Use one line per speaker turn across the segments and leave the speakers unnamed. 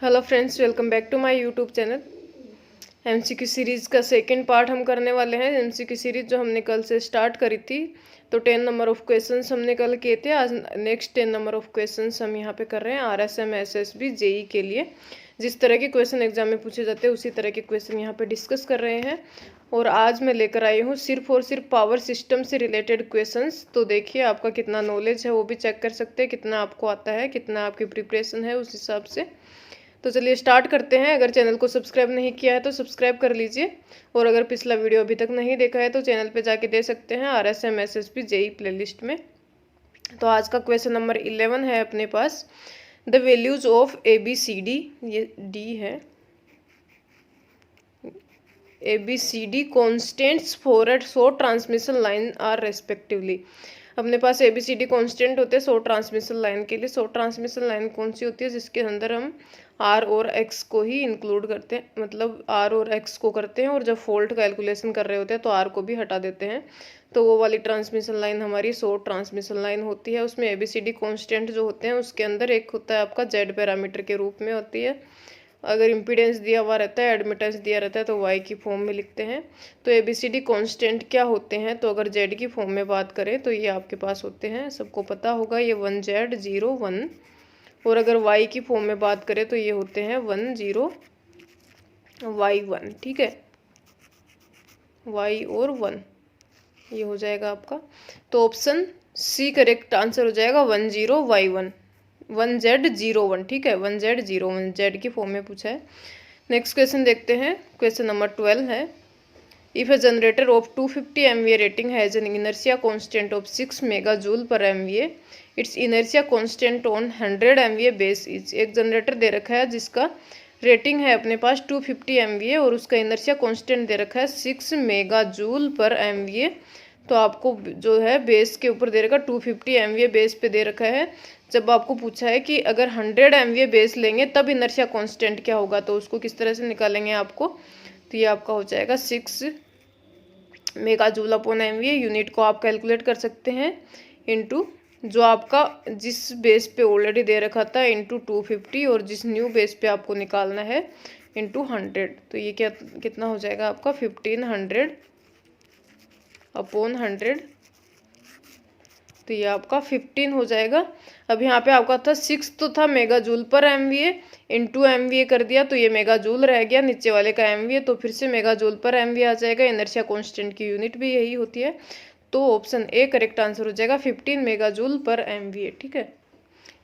Hello friends, welcome back to my YouTube channel. MCQ series का second part हम करने वाले हैं। एमसीक्यू सीरीज़ जो हमने कल से स्टार्ट करी थी, तो 10 नंबर ऑफ क्वेश्चंस हमने कल किए थे। आज नेक्स्ट 10 नंबर ऑफ क्वेश्चंस हम यहाँ पे कर रहे हैं आरएसएम एसएसबी जेई के लिए। जिस तरह के क्वेश्चन एग्जाम में पूछे जाते हैं उसी तरह के क्वेश्चन यहाँ पे डिस्कस कर रहे हैं। और आज मैं लेकर आई हूँ सिर्फ और सिर्फ पावर सिस्टम से रिलेटेड क्वेश्चंस। तो देखिए आपका कितना नॉलेज है वो भी चेक कर सकते हैं, कितना आपको आता है, कितना आपकी प्रिपरेशन है उस हिसाब से। तो चलिए स्टार्ट करते हैं। अगर चैनल को सब्सक्राइब नहीं किया है तो सब्सक्राइब कर लीजिए, और अगर पिछला वीडियो अभी तक नहीं देखा है तो चैनल पे जाके दे सकते हैं आरएसएम एसएसबी जेई प्लेलिस्ट में। तो आज का क्वेश्चन नंबर 11 है अपने पास। The values of A B C D, ये डी है, A B C D constants for at short transmission line are respectively. अपने पास A B C D constant होते हैं शॉर्ट ट्रांसमिशन लाइन के लिए। शॉर्ट ट्रांसमिशन लाइन कौन सी होती है? जिसके अंदर हम आर और एक्स को ही इंक्लूड करते हैं, मतलब आर और एक्स को करते हैं, और जब फॉल्ट कैलकुलेशन कर रहे होते हैं तो आर को भी हटा देते हैं। तो वो वाली ट्रांसमिशन लाइन हमारी शॉर्ट ट्रांसमिशन लाइन होती है। उसमें A B C D constant जो होते हैं उसके अंदर एक होता है आपका जेड पैरामीटर के रूप में होती है। अगर इम्पीडेंस दिया हुआ रहता है, एडमिटेंस दिया रहता है, तो वाई की फॉर्म में लिखते हैं। तो A B C D constant क्या होते हैं? तो अगर जेड की फॉर्म में बात करें तो ये आपके पास होते हैं, सबको पता होगा, ये 1 जेड 0 1। और अगर वाई की फॉर्म में बात करें तो ये होते हैं 1 0 वाई 1। ठीक है, वाई और 1 ये हो जाएगा आपका। तो ऑप्शन सी करेक्ट आंसर हो जाएगा 1 0 वाई 1, 1 जेड 0 1। ठीक है, 1 जेड 0 1 जेड की फॉर्म में पूछा है। नेक्स्ट क्वेश्चन देखते हैं। क्वेश्चन नंबर 12 है। If a generator off 250 MVA rating has an inertia constant of 6 mega joule पर MVA, it's inertia constant on 100 MVA base is. एक जनरेटर दे रखा है जिसका रेटिंग है अपने पास 250 MVA और उसका इनर्शिया कांस्टेंट दे रखा है 6 मेगा जूल पर MVA। तो आपको जो है बेस के ऊपर दे रखा 250 MVA बेस पे दे रखा है। जब आपको पूछा है कि अगर 100 MVA बेस लेंगे तब इनर्शिया कांस्टेंट क्या होगा, तो उसको किस तरह से निकालेंगे आपको? तो ये आपका हो जाएगा 6 mega joule upon MVA। Unit को आप कैलकुलेट कर सकते हैं इनटू जो आपका जिस बेस पे ऑलरेडी दे रखा था इनटू 250, और जिस न्यू बेस पे आपको निकालना है इनटू 100। तो ये क्या कितना हो जाएगा आपका 1500 अपॉन 100। तो ये आपका 15 हो जाएगा। अब यहाँ पे आपका था 6 तो था मेगा जूल पर MVA, इंटू MVA कर दिया तो ये मेगा जूल रह गया, नीचे वाले का MVA, तो फिर से मेगा जूल पर MVA आ जाएगा। इनर्शिया कांस्टेंट की यूनिट भी यही होती है। तो ऑप्शन ए करेक्ट आंसर हो जाएगा 15 मेगा जूल पर MVA। ठीक है,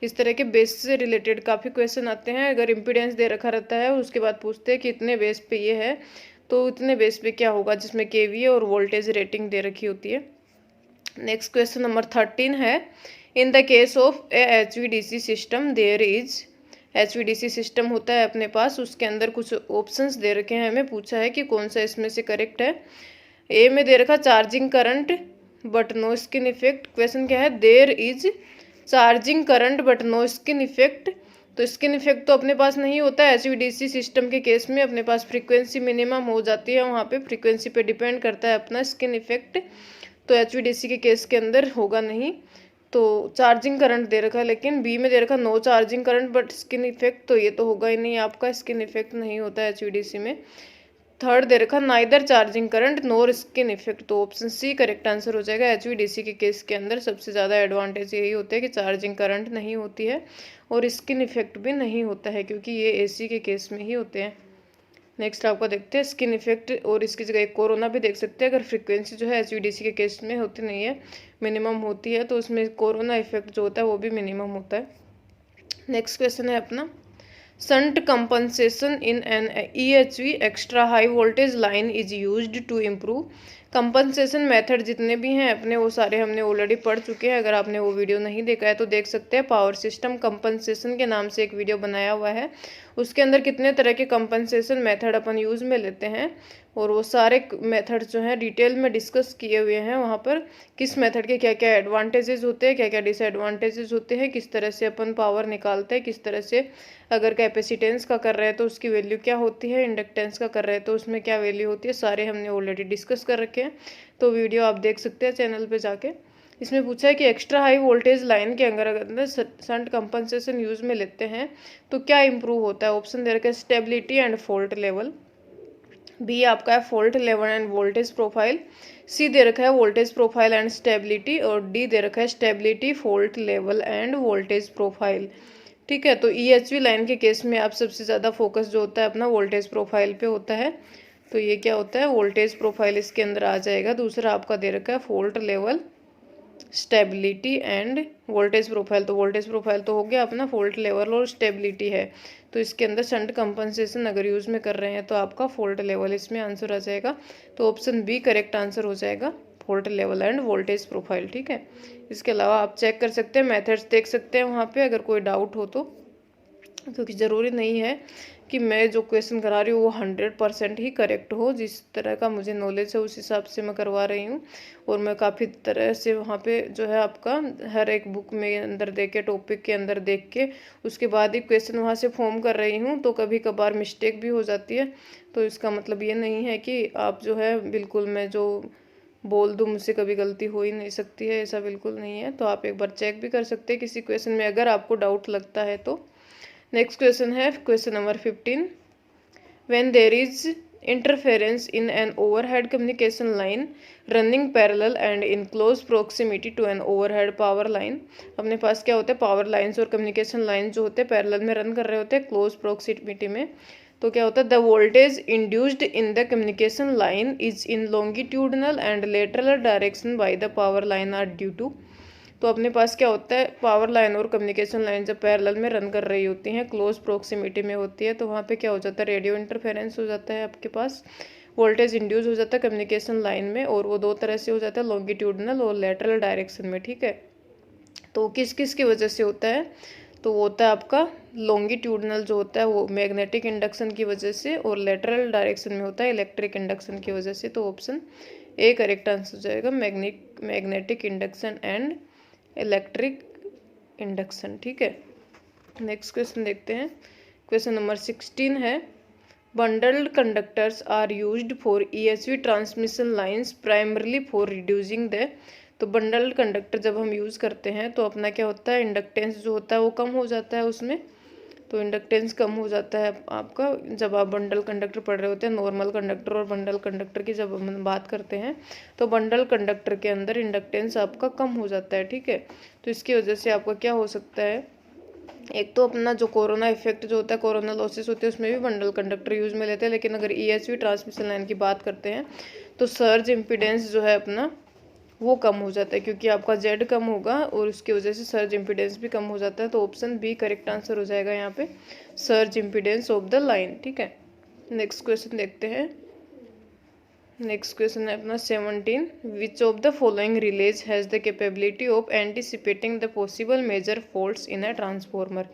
इस तरह के बेस से रिलेटेड काफ़ी क्वेश्चन आते हैं। अगर इम्पीडेंस दे रखा रहता है उसके बाद पूछते हैं कि इतने बेस पे ये है, तो इतने बेस पे क्या होगा, जिसमें KVA और वोल्टेज रेटिंग दे रखी होती है। नेक्स्ट क्वेश्चन नंबर 13 है। In the case of a HVDC system there is. HVDC system होता है अपने पास, उसके अंदर कुछ ऑप्शंस दे रखे हैं, हमें पूछा है कि कौन सा इसमें से करेक्ट है। ए में दे रखा charging current but no skin effect. Question क्या है? There is charging current but no skin effect. तो स्किन इफेक्ट तो अपने पास नहीं होता है HVDC सिस्टम के केस में। अपने पास फ्रीक्वेंसी मिनिमम हो जाती है, वहाँ पे फ्रीक्वेंसी पे डिपेंड करता है अपना स्किन इफेक्ट। तो HVDC के केस के अंदर होगा नहीं। तो चार्जिंग करंट दे रखा है, लेकिन बी में दे रखा no charging current but skin effect, तो ये तो होगा ही नहीं आपका, स्किन इफेक्ट नहीं होता है HVDC में। थर्ड दे रखा नाइदर चार्जिंग करंट नोर स्किन इफेक्ट, तो ऑप्शन सी करेक्ट आंसर हो जाएगा। HVDC के केस के अंदर सबसे ज़्यादा एडवांटेज यही होता है कि चार्जिंग करंट नहीं होती है और स्किन इफेक्ट भी नहीं होता है, क्योंकि ये AC के केस में ही होते हैं। नेक्स्ट आपका देखते हैं स्किन इफेक्ट, और इसकी जगह एक कोरोना भी देख सकते हैं। अगर फ्रीक्वेंसी जो है HVDC के केस में होती नहीं है, मिनिमम होती है, तो उसमें कोरोना इफेक्ट जो होता है वो भी मिनिमम होता है। नेक्स्ट क्वेश्चन है अपना। Shunt compensation in an EHV extra high voltage line is used to improve. Compensation method जितने भी हैं अपने वो सारे हमने ऑलरेडी पढ़ चुके हैं। अगर आपने वो वीडियो नहीं देखा है तो देख सकते हैं। पावर सिस्टम कंपनसेशन के नाम से एक वीडियो बनाया हुआ है, उसके अंदर कितने तरह के कंपनसेशन मेथड अपन यूज़ में लेते हैं, और वो सारे मेथड जो हैं डिटेल में डिस्कस किए हुए हैं वहाँ पर। किस मेथड के क्या क्या एडवांटेजेस होते हैं, क्या क्या डिसएडवांटेजेस होते हैं, किस तरह से अपन पावर निकालते हैं, किस तरह से अगर कैपेसिटेंस का कर रहे हैं तो उसकी वैल्यू क्या होती है, इंडक्टेंस का कर रहे हैं तो उसमें क्या वैल्यू होती है, सारे हमने ऑलरेडी डिस्कस कर रखे हैं। तो वीडियो आप देख सकते हैं चैनल पे जाके। इसमें पूछा है कि एक्स्ट्रा हाई वोल्टेज लाइन के अगर शंट कंपनसेशन यूज में लेते हैं तो क्या इंप्रूव होता है। ऑप्शन दे रखे stability and fault level, B आपका है fault level and voltage profile, C दे रखा है वोल्टेज प्रोफाइल एंड स्टेबिलिटी, और डी दे रखा है stability fault level and voltage profile. ठीक है, तो EHV लाइन के केस में आप सबसे ज़्यादा फोकस जो होता है अपना वोल्टेज प्रोफाइल पे होता है, तो ये क्या होता है वोल्टेज प्रोफाइल इसके अंदर आ जाएगा। दूसरा आपका दे रखा है fault level, stability and voltage profile, तो वोल्टेज प्रोफाइल तो हो गया अपना, फॉल्ट लेवल और स्टेबिलिटी है, तो इसके अंदर शंट कंपनसेशन अगर यूज़ में कर रहे हैं तो आपका फॉल्ट लेवल इसमें आंसर आ जाएगा। तो ऑप्शन बी करेक्ट आंसर हो जाएगा, fault level and voltage profile. ठीक है, इसके अलावा आप चेक कर सकते हैं, मेथड्स देख सकते हैं वहाँ पे अगर कोई डाउट हो तो, क्योंकि ज़रूरी नहीं है कि मैं जो क्वेश्चन करा रही हूँ वो 100% ही करेक्ट हो। जिस तरह का मुझे नॉलेज है उस हिसाब से मैं करवा रही हूँ, और मैं काफ़ी तरह से वहाँ पे जो है आपका हर एक बुक में अंदर देख के, टॉपिक के अंदर देख के उसके बाद ही क्वेश्चन वहाँ से फॉर्म कर रही हूँ, तो कभी कभार मिस्टेक भी हो जाती है। तो इसका मतलब ये नहीं है कि आप जो है बिल्कुल मैं जो बोल दूँ मुझसे कभी गलती हो ही नहीं सकती है, ऐसा बिल्कुल नहीं है। तो आप एक बार चेक भी कर सकते हैं किसी क्वेश्चन में अगर आपको डाउट लगता है तो। नेक्स्ट क्वेश्चन है question number 15, when there is interference in an overhead communication line running parallel and in close proximity to an overhead power line. अपने पास क्या होता है पावर लाइन्स और कम्युनिकेशन लाइन जो होते हैं पैरेलल में रन कर रहे होते हैं क्लोज प्रोक्सिमिटी में, तो क्या होता है the voltage induced in the communication line is in longitudinal and lateral direction by the power line are due to. तो अपने पास क्या होता है पावर लाइन और कम्युनिकेशन लाइन जब पैरेलल में रन कर रही होती हैं क्लोज प्रोक्सिमिटी में होती है, तो वहाँ पे क्या हो जाता है रेडियो इंटरफेरेंस हो जाता है, आपके पास वोल्टेज इंड्यूस हो जाता है कम्युनिकेशन लाइन में, और वो दो तरह से हो जाता है लॉन्गिट्यूडनल और लेटरल डायरेक्शन में। ठीक है, तो किस किस की वजह से होता है, तो वो होता है आपका लॉन्गिट्यूडनल जो होता है वो मैग्नेटिक इंडक्शन की वजह से, और लेटरल डायरेक्शन में होता है इलेक्ट्रिक इंडक्शन की वजह से। तो ऑप्शन ए करेक्ट आंसर हो जाएगा, magnetic induction and electric induction. ठीक है, नेक्स्ट क्वेश्चन देखते हैं, क्वेश्चन नंबर 16 है bundled conductors are used for EHV transmission lines primarily for reducing the. तो बंडल्ड कंडक्टर जब हम यूज़ करते हैं तो अपना क्या होता है इंडक्टेंस जो होता है वो कम हो जाता है उसमें, तो इंडक्टेंस कम हो जाता है आपका जब आप बंडल कंडक्टर पढ़ रहे होते हैं। नॉर्मल कंडक्टर और बंडल कंडक्टर की जब हम बात करते हैं तो बंडल कंडक्टर के अंदर इंडक्टेंस आपका कम हो जाता है। ठीक है, तो इसकी वजह से आपका क्या हो सकता है, एक तो अपना जो कोरोना इफेक्ट जो होता है कोरोना लॉसेस होते हैं उसमें भी बंडल कंडक्टर यूज में लेते हैं, लेकिन अगर EHV ट्रांसमिशन लाइन की बात करते हैं तो सर्ज इम्पिडेंस जो है अपना वो कम हो जाता है, क्योंकि आपका जेड कम होगा और उसकी वजह से सर्ज इम्पिडेंस भी कम हो जाता है। तो ऑप्शन बी करेक्ट आंसर हो जाएगा यहाँ पे, surge impedance of the line. ठीक है, नेक्स्ट क्वेश्चन देखते हैं, नेक्स्ट क्वेश्चन है अपना 17, which of the following relays has the capability of anticipating the possible major faults in a transformer.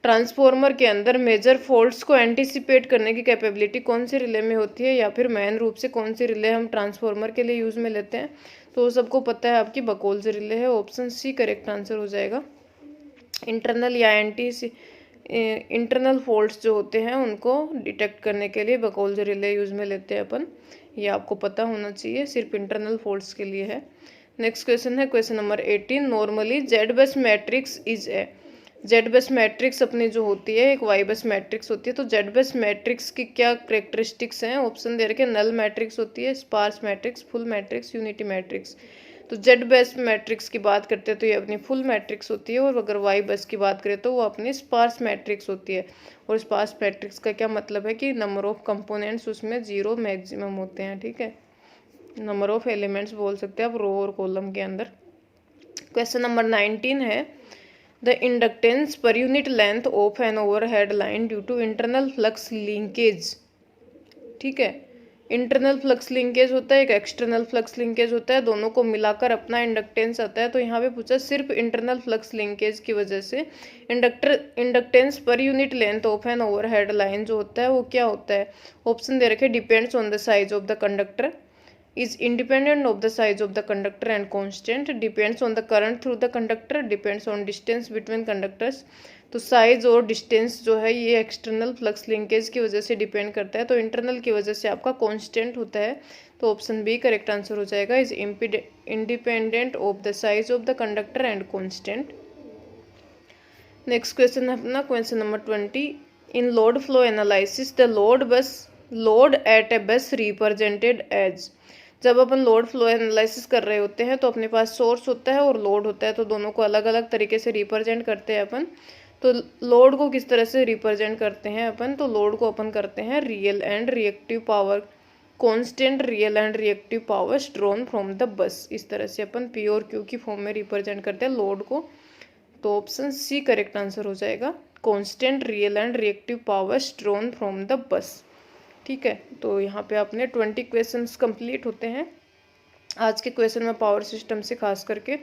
Transformer के अंदर मेजर फॉल्ट्स को एंटिसिपेट करने की कैपेबिलिटी कौन से रिले में होती है, या फिर मेन रूप से कौन से रिले हम ट्रांसफॉर्मर के लिए यूज़ में लेते हैं, तो सबको पता है आपकी बकोल्स रिले है, ऑप्शन सी करेक्ट आंसर हो जाएगा। इंटरनल या इंटरनल फॉल्ट्स जो होते हैं उनको डिटेक्ट करने के लिए बकोल्स रिले यूज़ में लेते हैं अपन, ये आपको पता होना चाहिए, सिर्फ इंटरनल फॉल्ट्स के लिए है। नेक्स्ट क्वेश्चन है question number 18, normally Z bus matrix is a. Z bus matrix अपनी जो होती है एक वाई बस मैट्रिक्स होती है, तो जेड बस मैट्रिक्स की क्या करेक्टरिस्टिक्स हैं, ऑप्शन दे रखे नल मैट्रिक्स होती है, sparse matrix, full matrix, unity matrix. तो जेड बस मैट्रिक्स की बात करते हैं तो ये अपनी फुल मैट्रिक्स होती है, और अगर वाई बस की बात करें तो वो अपनी स्पार्स मैट्रिक्स होती है। और स्पार्स मैट्रिक्स का क्या मतलब है कि नंबर ऑफ कंपोनेंट्स उसमें 0 मैक्सिमम होते हैं। ठीक है, नंबर ऑफ एलिमेंट्स बोल सकते हैं आप रो और कॉलम के अंदर। क्वेश्चन नंबर 19 है the inductance per unit length of an overhead line due to internal flux linkage. ठीक है, इंटरनल फ्लक्स लिंकेज होता है, एक एक्सटर्नल फ्लक्स लिंकेज होता है, दोनों को मिलाकर अपना इंडक्टेंस आता है। तो यहाँ पे पूछा सिर्फ इंटरनल फ्लक्स लिंकेज की वजह से inductance per unit length of an overhead line जो होता है वो क्या होता है, ऑप्शन दे रखे depends on the size of the conductor, is independent of the size of the conductor and constant, depends on the current through the conductor, depends on distance between conductors, तो साइज और distance जो है ये external flux linkage की वजह से depend करता है, तो इंटरनल की वजह से आपका कांस्टेंट होता है। तो ऑप्शन बी करेक्ट आंसर हो जाएगा, is independent of the size of the conductor and constant. Next question है अपना question number 20। In load flow analysis the load at a bus represented as. जब अपन लोड फ्लो एनालिसिस कर रहे होते हैं तो अपने पास सोर्स होता है और लोड होता है, तो दोनों को अलग अलग तरीके से रिप्रेजेंट करते हैं अपन। तो लोड को किस तरह से रिप्रेजेंट करते हैं अपन, तो लोड को अपन करते हैं real and reactive power, constant real and reactive powers drawn from the bus. इस तरह से अपन पी और क्यू की फॉर्म में रिप्रेजेंट करते हैं लोड को। तो ऑप्शन सी करेक्ट आंसर हो जाएगा, constant real and reactive powers drawn from the bus. ठीक है, तो यहाँ पे आपने 20 क्वेश्चंस कंप्लीट होते हैं। आज के क्वेश्चन में पावर सिस्टम से खास करके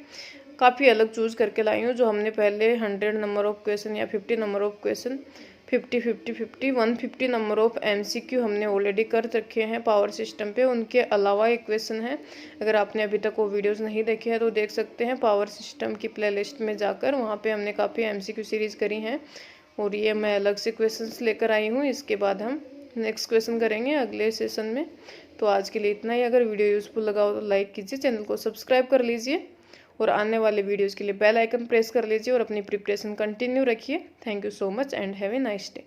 काफ़ी अलग चूज करके लाई हूँ। जो हमने पहले 100 नंबर ऑफ क्वेश्चन या 50 number of question 50 50 50 150 number of MCQ हमने ऑलरेडी कर रखे हैं पावर सिस्टम पे। उनके अलावा एक क्वेश्चन है, अगर आपने अभी तक वो वीडियोस नहीं देखे हैं तो देख सकते हैं पावर सिस्टम की प्लेलिस्ट में जाकर, वहाँ पे हमने काफ़ी MCQ सीरीज़ करी हैं और ये मैं अलग से क्वेश्चंस लेकर आई हूँ। इसके बाद हम नेक्स्ट क्वेश्चन करेंगे अगले सेशन में। तो आज के लिए इतना ही। अगर वीडियो यूज़फुल लगा हो तो लाइक कीजिए, चैनल को सब्सक्राइब कर लीजिए और आने वाले वीडियोज़ के लिए बेल आइकन प्रेस कर लीजिए और अपनी प्रिपरेशन कंटिन्यू रखिए। Thank you so much and have a nice day.